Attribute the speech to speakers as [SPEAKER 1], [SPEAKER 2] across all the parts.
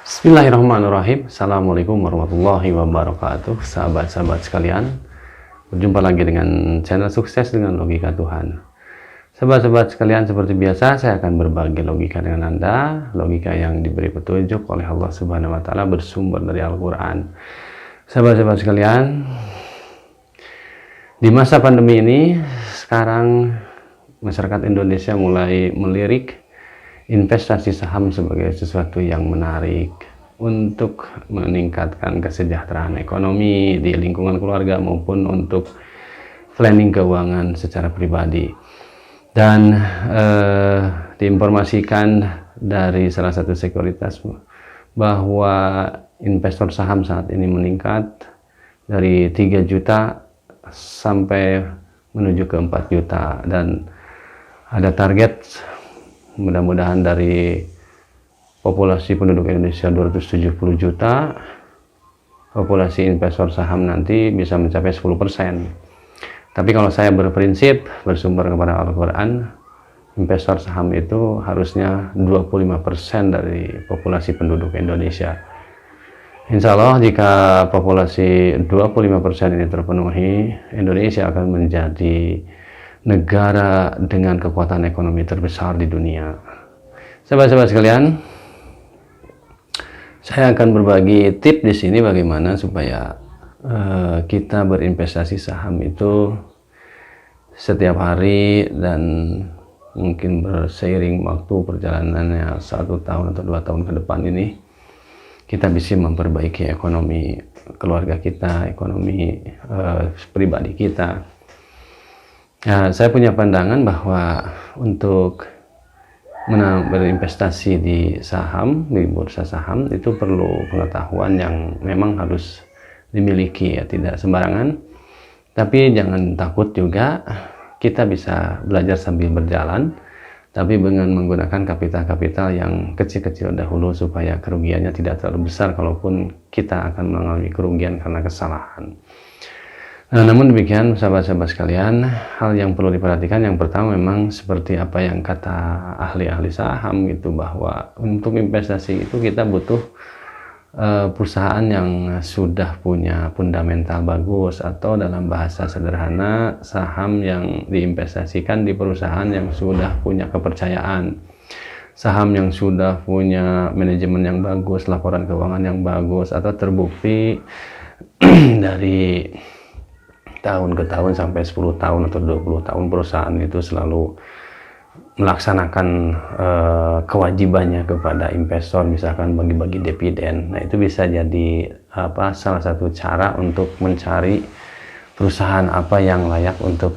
[SPEAKER 1] Bismillahirrahmanirrahim. Assalamualaikum warahmatullahi wabarakatuh. Sahabat-sahabat sekalian, berjumpa lagi dengan channel Sukses dengan Logika Tuhan. Sahabat-sahabat sekalian, seperti biasa saya akan berbagi logika dengan Anda, logika yang diberi petunjuk oleh Allah Subhanahu wa taala bersumber dari Al-Qur'an. Sahabat-sahabat sekalian, di masa pandemi ini sekarang masyarakat Indonesia mulai melirik investasi saham sebagai sesuatu yang menarik untuk meningkatkan kesejahteraan ekonomi di lingkungan keluarga maupun untuk planning keuangan secara pribadi. Dan diinformasikan dari salah satu sekuritas bahwa investor saham saat ini meningkat dari 3 juta sampai menuju ke 4 juta, dan ada target mudah-mudahan dari populasi penduduk Indonesia 270 juta, populasi investor saham nanti bisa mencapai 10%. Tapi kalau saya berprinsip bersumber kepada Al-Quran, investor saham itu harusnya 25% dari populasi penduduk Indonesia. Insya Allah jika populasi 25% ini terpenuhi, Indonesia akan menjadi negara dengan kekuatan ekonomi terbesar di dunia. Sahabat-sahabat sekalian, saya akan berbagi tip di sini bagaimana supaya kita berinvestasi saham itu setiap hari, dan mungkin berseiring waktu perjalanannya 1 tahun atau 2 tahun ke depan ini, kita bisa memperbaiki ekonomi keluarga kita, ekonomi pribadi kita. Ya, saya punya pandangan bahwa untuk berinvestasi di saham, di bursa saham, itu perlu pengetahuan yang memang harus dimiliki, ya, tidak sembarangan. Tapi jangan takut juga, kita bisa belajar sambil berjalan, tapi dengan menggunakan kapital-kapital yang kecil-kecil dahulu supaya kerugiannya tidak terlalu besar kalaupun kita akan mengalami kerugian karena kesalahan. Nah, namun demikian sahabat-sahabat sekalian, hal yang perlu diperhatikan yang pertama memang seperti apa yang kata ahli-ahli saham gitu, bahwa untuk investasi itu kita butuh perusahaan yang sudah punya fundamental bagus, atau dalam bahasa sederhana, saham yang diinvestasikan di perusahaan yang sudah punya kepercayaan, saham yang sudah punya manajemen yang bagus, laporan keuangan yang bagus, atau terbukti dari tahun ke tahun sampai 10 tahun atau 20 tahun perusahaan itu selalu melaksanakan kewajibannya kepada investor, misalkan bagi-bagi dividen. Nah, itu bisa jadi salah satu cara untuk mencari perusahaan apa yang layak untuk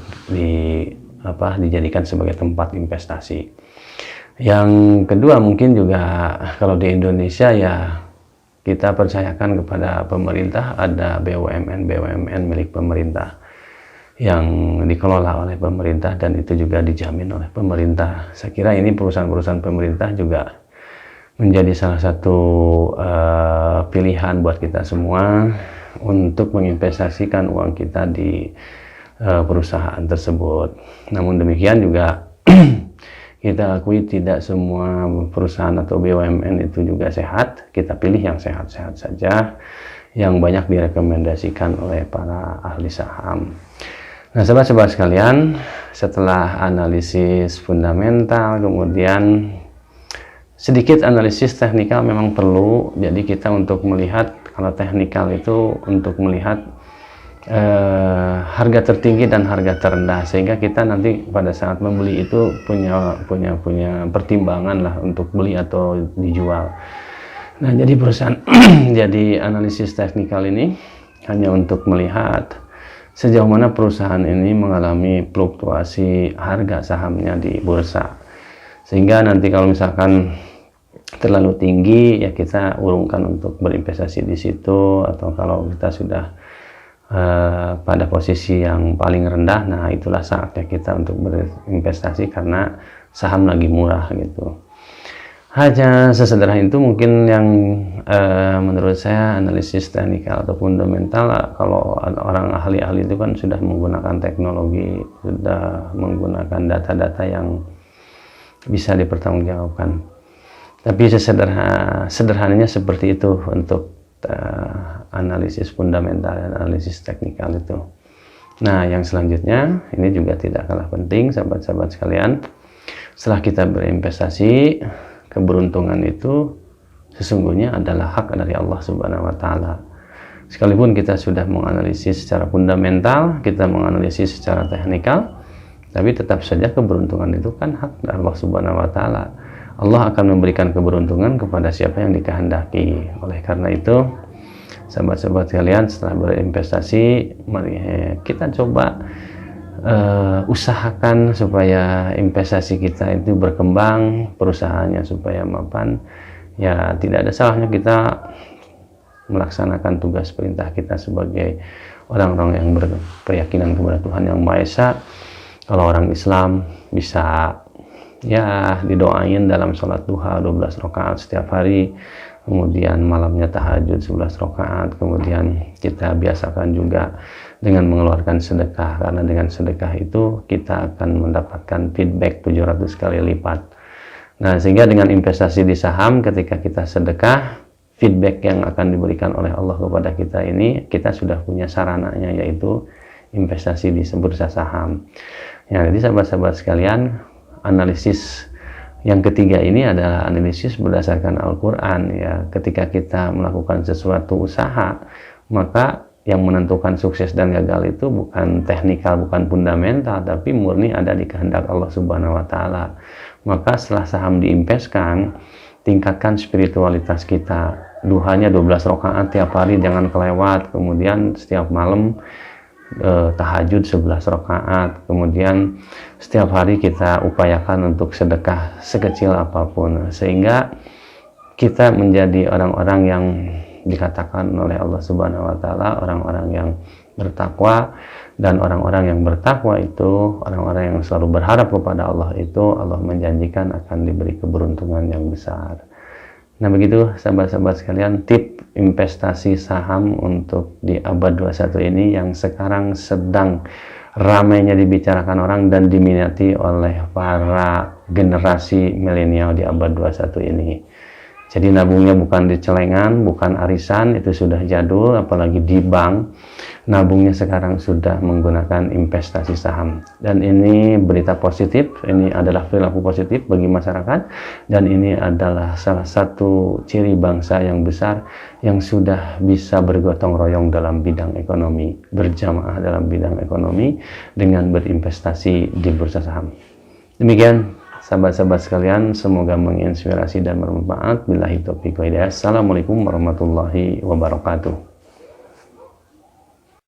[SPEAKER 1] dijadikan sebagai tempat investasi. Yang kedua mungkin juga kalau di Indonesia, ya, kita percayakan kepada pemerintah, ada BUMN milik pemerintah yang dikelola oleh pemerintah dan itu juga dijamin oleh pemerintah. Saya kira ini perusahaan-perusahaan pemerintah juga menjadi salah satu pilihan buat kita semua untuk menginvestasikan uang kita di perusahaan tersebut. Namun demikian juga kita akui tidak semua perusahaan atau BUMN itu juga sehat. Kita pilih yang sehat-sehat saja, yang banyak direkomendasikan oleh para ahli saham. Nah, sahabat-sahabat sekalian, setelah analisis fundamental, kemudian sedikit analisis teknikal memang perlu. Jadi kita untuk melihat, kalau teknikal itu untuk melihat harga tertinggi dan harga terendah, sehingga kita nanti pada saat membeli itu punya pertimbangan lah untuk beli atau dijual. Nah, jadi perusahaan jadi analisis teknikal ini hanya untuk melihat sejauh mana perusahaan ini mengalami fluktuasi harga sahamnya di bursa, sehingga nanti kalau misalkan terlalu tinggi, ya kita urungkan untuk berinvestasi di situ, atau kalau kita sudah pada posisi yang paling rendah, nah itulah saatnya kita untuk berinvestasi karena saham lagi murah gitu. Hanya sesederhana itu mungkin yang menurut saya analisis teknikal atau fundamental. Kalau orang ahli-ahli itu kan sudah menggunakan teknologi, sudah menggunakan data-data yang bisa dipertanggungjawabkan. Tapi sederhananya seperti itu untuk analisis fundamental dan analisis teknikal itu. Nah, yang selanjutnya ini juga tidak kalah penting, sahabat-sahabat sekalian. Setelah kita berinvestasi, keberuntungan itu sesungguhnya adalah hak dari Allah Subhanahu wa taala. Sekalipun kita sudah menganalisis secara fundamental, kita menganalisis secara teknikal, tapi tetap saja keberuntungan itu kan hak dari Allah Subhanahu wa taala. Allah akan memberikan keberuntungan kepada siapa yang dikehendaki. Oleh karena itu, sahabat-sahabat kalian, setelah berinvestasi, mari kita coba usahakan supaya investasi kita itu berkembang, perusahaannya supaya mapan. Ya, tidak ada salahnya kita melaksanakan tugas perintah kita sebagai orang-orang yang berkeyakinan kepada Tuhan Yang Maha Esa. Kalau orang Islam bisa ya didoain dalam sholat duha 12 rakaat setiap hari, kemudian malamnya tahajud 11 rakaat, kemudian kita biasakan juga dengan mengeluarkan sedekah, karena dengan sedekah itu kita akan mendapatkan feedback 700 kali lipat. Nah, sehingga dengan investasi di saham, ketika kita sedekah, feedback yang akan diberikan oleh Allah kepada kita ini, kita sudah punya sarananya, yaitu investasi di bursa saham. Ya, jadi sahabat-sahabat sekalian, analisis yang ketiga ini adalah analisis berdasarkan Al-Quran. Ya, ketika kita melakukan sesuatu usaha, maka yang menentukan sukses dan gagal itu bukan teknikal, bukan fundamental, tapi murni ada di kehendak Allah Subhanahu wa taala. Maka setelah saham diinvestkan, tingkatkan spiritualitas kita. Duhanya 12 rakaat tiap hari, jangan kelewat. Kemudian setiap malam tahajud 11 rakaat. Kemudian setiap hari kita upayakan untuk sedekah sekecil apapun, sehingga kita menjadi orang-orang yang dikatakan oleh Allah Subhanahu wa taala orang-orang yang bertakwa. Dan orang-orang yang bertakwa itu orang-orang yang selalu berharap kepada Allah, itu Allah menjanjikan akan diberi keberuntungan yang besar. Nah, begitu sahabat-sahabat sekalian, tip investasi saham untuk di abad 21 ini yang sekarang sedang ramainya dibicarakan orang dan diminati oleh para generasi milenial di abad 21 ini. Jadi nabungnya bukan di celengan, bukan arisan, itu sudah jadul, apalagi di bank. Nabungnya sekarang sudah menggunakan investasi saham. Dan ini berita positif, ini adalah perilaku positif bagi masyarakat. Dan ini adalah salah satu ciri bangsa yang besar yang sudah bisa bergotong royong dalam bidang ekonomi, berjamaah dalam bidang ekonomi dengan berinvestasi di bursa saham. Demikian sahabat-sahabat sekalian, semoga menginspirasi dan bermanfaat. Billahi taufiq wal hidayah. Assalamualaikum warahmatullahi wabarakatuh.